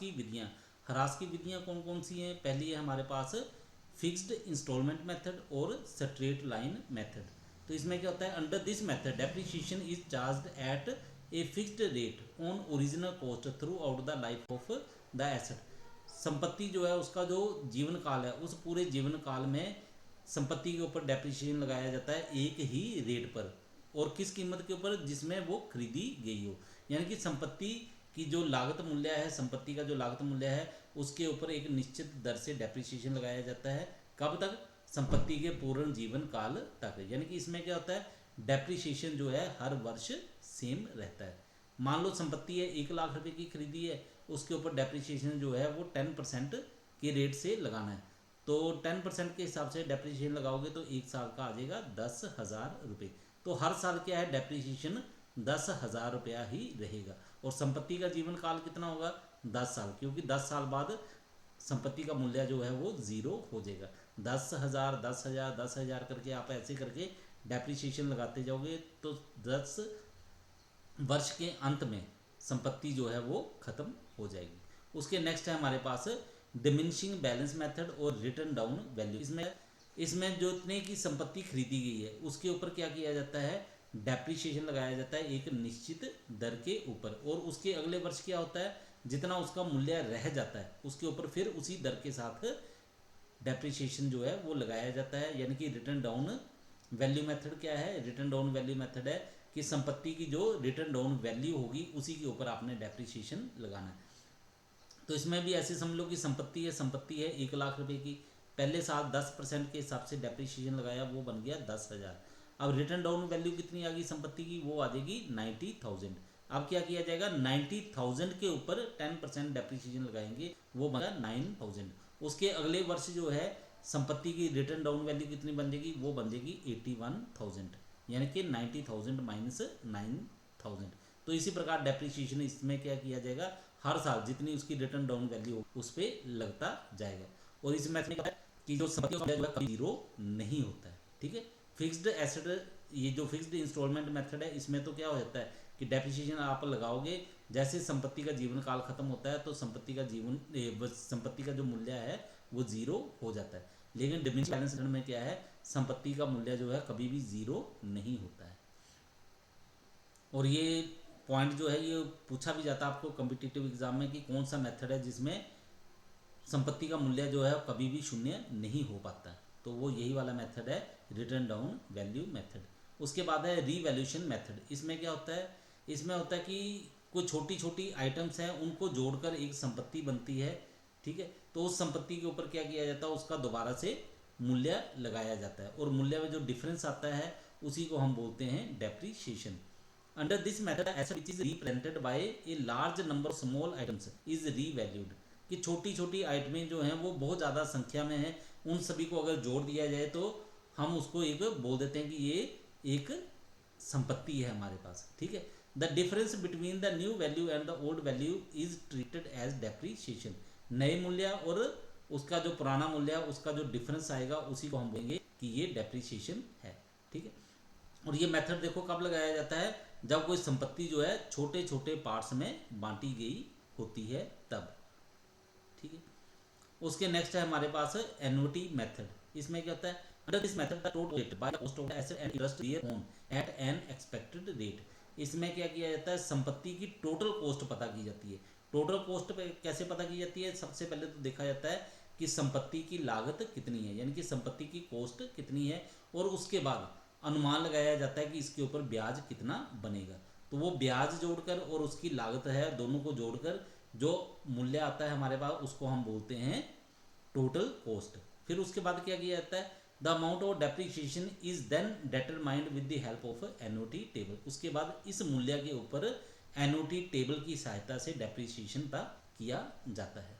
की विधियाँ। ह्रास की विधियाँ कौन कौन सी हैं? पहली है हमारे पास फिक्स्ड इंस्टॉलमेंट मेथड और स्ट्रेट लाइन मेथड। तो इसमें क्या होता है, under this method depreciation is charged at a fixed rate on original cost throughout the life of the asset. संपत्ति जो है उसका जो जीवन काल है, उस पूरे जीवन काल में संपत्ति के ऊपर डेप्रिसिएशन लगाया जाता है एक ही रेट पर, और किस कीमत के ऊपर? जिसमें वो खरीदी गई हो। यानी कि संपत्ति की जो लागत मूल्य है, संपत्ति का जो लागत मूल्य है, उसके ऊपर एक निश्चित दर से डेप्रिसिएशन लगाया जाता है। कब तक? संपत्ति के पूर्ण जीवन काल तक। यानी कि इसमें क्या होता है, डेप्रिसिएशन जो है हर वर्ष सेम रहता है। मान लो संपत्ति है 1 लाख रुपए की खरीदी है, उसके ऊपर डेप्रिसिएशन जो है वो 10% के रेट से लगाना है। तो 10% के हिसाब से डेप्रिसिएशन लगाओगे तो 1 साल का आ जाएगा 10,000 रुपये। तो हर साल क्या है, डेप्रिसिएशन 10,000 रुपया ही रहेगा। और संपत्ति का जीवन काल कितना होगा? 10 साल, क्योंकि 10 साल बाद संपत्ति का मूल्य जो है वो 0 हो जाएगा। 10,000 10,000 10,000 करके आप ऐसे करके डेप्रिसिएशन लगाते जाओगे तो 10 वर्ष के अंत में संपत्ति जो है वो खत्म हो जाएगी। उसके नेक्स्ट है हमारे पास डिमिनिशिंग बैलेंस मेथड और रिटर्न डाउन वैल्यू। इसमें जो इतने की संपत्ति खरीदी गई है उसके ऊपर क्या किया जाता है, डेप्रिसिएशन लगाया जाता है एक निश्चित दर के ऊपर, और उसके अगले वर्ष क्या होता है, जितना उसका मूल्य रह जाता है उसके ऊपर फिर उसी दर के साथ डेप्रिसिएशन जो है वो लगाया जाता है। यानी कि रिटर्न डाउन वैल्यू मेथड क्या है, रिटर्न डाउन वैल्यू मेथड है कि संपत्ति की जो रिटर्न डाउन वैल्यू होगी उसी के ऊपर आपने डेप्रिसिएशन लगाना है। तो इसमें भी ऐसे समझ लो कि संपत्ति है 1 लाख रुपए की, पहले साल 10% के हिसाब से डेप्रिसिएशन लगाया, वो बन गया 10,000। अब रिटर्न डाउन वैल्यू कितनी आ गई संपत्ति की, वो आ जाएगी 90,000। अब क्या किया जाएगा, 90,000 के ऊपर 10% डेप्रिसिएशन लगाएंगे, वो बना 9,000। उसके अगले वर्ष जो है संपत्ति की रिटर्न डाउन वैल्यू कितनी बन जाएगी, वो बन जाएगी 81,000। यानी कि 90,000 माइनस 9,000। तो इसी प्रकार डेप्रिसिएशन इसमें क्या किया जाएगा, हर साल जितनी उसकी रिटर्न डाउन वैल्यू हो उस पर लगता जाएगा। और इस मेथड में क्या है कि जो संपत्ति का जो है कभी 0 नहीं होता है। ठीक है, फिक्स्ड एसेट, ये जो फिक्स्ड इंस्टॉलमेंट मेथड है इसमें तो क्या हो जाता है कि डेप्रिसिएशन आप लगाओगे, जैसे संपत्ति का जीवन काल खत्म होता है तो संपत्ति का जो मूल्य है वो 0 हो जाता है। लेकिन डिमिनिशिंग बैलेंस मेथड में क्या है, संपत्ति का मूल्य जो है कभी भी 0 नहीं होता है। और ये पॉइंट जो है ये पूछा भी जाता है आपको कॉम्पिटिटिव एग्जाम में कि कौन सा मेथड है जिसमें संपत्ति का मूल्य जो है कभी भी 0 नहीं हो पाता है, तो वो यही वाला मेथड है रिटर्न डाउन वैल्यू मेथड। उसके बाद है रीवैल्यूएशन मेथड। इसमें क्या होता है, इसमें होता है कि कोई छोटी छोटी आइटम्स हैं उनको जोड़कर एक संपत्ति बनती है। ठीक है, तो उस संपत्ति के ऊपर क्या किया जाता है, उसका दोबारा से मूल्य लगाया जाता है, और मूल्य में जो डिफरेंस आता है उसी को हम बोलते हैं depreciation. Under this method, asset which is represented by a large number of small items is revalued। कि छोटी छोटी आइटमें जो हैं वो बहुत ज़्यादा संख्या में हैं, उन सभी को अगर जोड़ दिया जाए तो हम उसको एक बोल देते हैं कि ये एक संपत्ति है हमारे पास। ठीक है, the difference between the new value and the old value is treated as depreciation. नए मूल्य और उसका जो पुराना मूल्य है उसका जो डिफरेंस आएगा उसी को हम बोलेंगे कि ये डेप्रिसिएशन है। ठीक है, और ये मेथड देखो कब लगाया जाता है, जब कोई संपत्ति जो है छोटे छोटे पार्ट्स में बांटी गई होती है तब। ठीक है, उसके नेक्स्ट है हमारे पास एन्युटी मेथड। इसमें क्या होता है, under this method the total rate by cost of asset and interest rear on at an expected rate. इसमें क्या किया जाता है, संपत्ति की टोटल कॉस्ट पता की जाती है। टोटल कॉस्ट पे कैसे पता की जाती है, सबसे पहले तो देखा जाता है कि संपत्ति की लागत कितनी है, यानी कि संपत्ति की कॉस्ट कितनी है, और उसके बाद अनुमान लगाया जाता है कि इसके ऊपर ब्याज कितना बनेगा। तो वो ब्याज जोड़कर और उसकी लागत है दोनों को जोड़कर जो मूल्य आता है हमारे पास उसको हम बोलते हैं टोटल कॉस्ट। फिर उसके बाद क्या किया जाता है, the amount of depreciation is then determined with the help of annuity table. उसके बाद इस मूल्य के ऊपर एन्युटी टेबल की सहायता से डेप्रिसिएशन पता किया जाता है।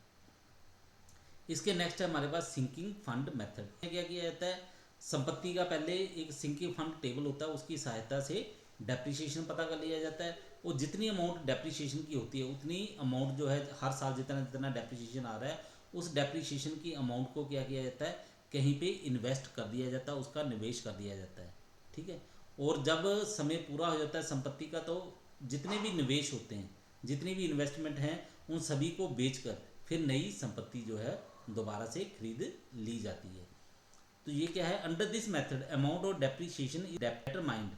इसके नेक्स्ट है हमारे पास सिंकिंग फंड मेथड। क्या किया जाता है, संपत्ति का पहले एक सिंकिंग फंड टेबल होता है, उसकी सहायता से डेप्रिसिएशन पता कर लिया जाता है, और जितनी अमाउंट डेप्रिसिएशन की होती है उतनी अमाउंट जो है हर साल जितना जितना डेप्रिसिएशन आ रहा है उस डेप्रिसिएशन की अमाउंट को क्या किया जाता है, कहीं पे इन्वेस्ट कर दिया जाता है, उसका निवेश कर दिया जाता है। ठीक है, और जब समय पूरा हो जाता है संपत्ति का तो जितने भी निवेश होते हैं, जितनी भी इन्वेस्टमेंट हैं उन सभी को बेचकर फिर नई संपत्ति जो है दोबारा से खरीद ली जाती है। तो ये क्या है, under this method amount of depreciation is determined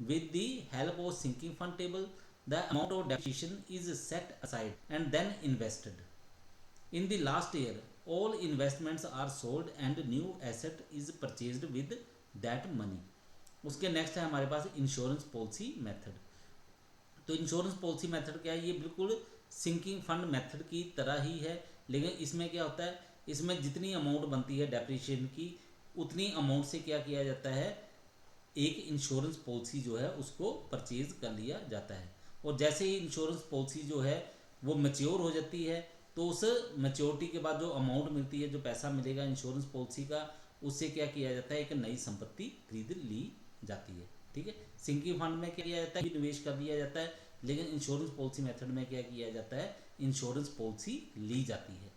with the help of sinking fund table. The amount of depreciation is set aside and then invested. In the last year, all investments are sold and new asset is purchased with that money. उसके next है हमारे पास insurance policy method. तो insurance policy method क्या है, ये बिल्कुल sinking fund method की तरह ही है, लेकिन इसमें क्या होता है, इसमें जितनी अमाउंट बनती है डेप्रिसिएशन की उतनी अमाउंट से क्या किया जाता है, एक इंश्योरेंस पॉलिसी जो है उसको परचेज कर लिया जाता है। और जैसे ही इंश्योरेंस पॉलिसी जो है वो मैच्योर हो जाती है, तो उस मैच्योरिटी के बाद जो अमाउंट मिलती है, जो पैसा मिलेगा इंश्योरेंस पॉलिसी का, उससे क्या किया जाता है, एक नई संपत्ति खरीद ली जाती है। ठीक है, सिंकिंग फंड में क्या किया जाता है, निवेश कर दिया जाता है, लेकिन इंश्योरेंस पॉलिसी मेथड में क्या किया जाता है, इंश्योरेंस पॉलिसी ली जाती है।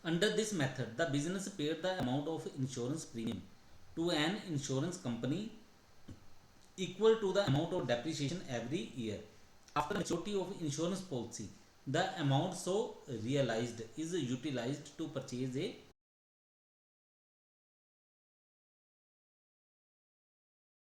Under this method the business paid the amount of insurance premium to an insurance company equal to the amount of depreciation every year. After maturity of insurance policy, the amount so realized is utilized to purchase a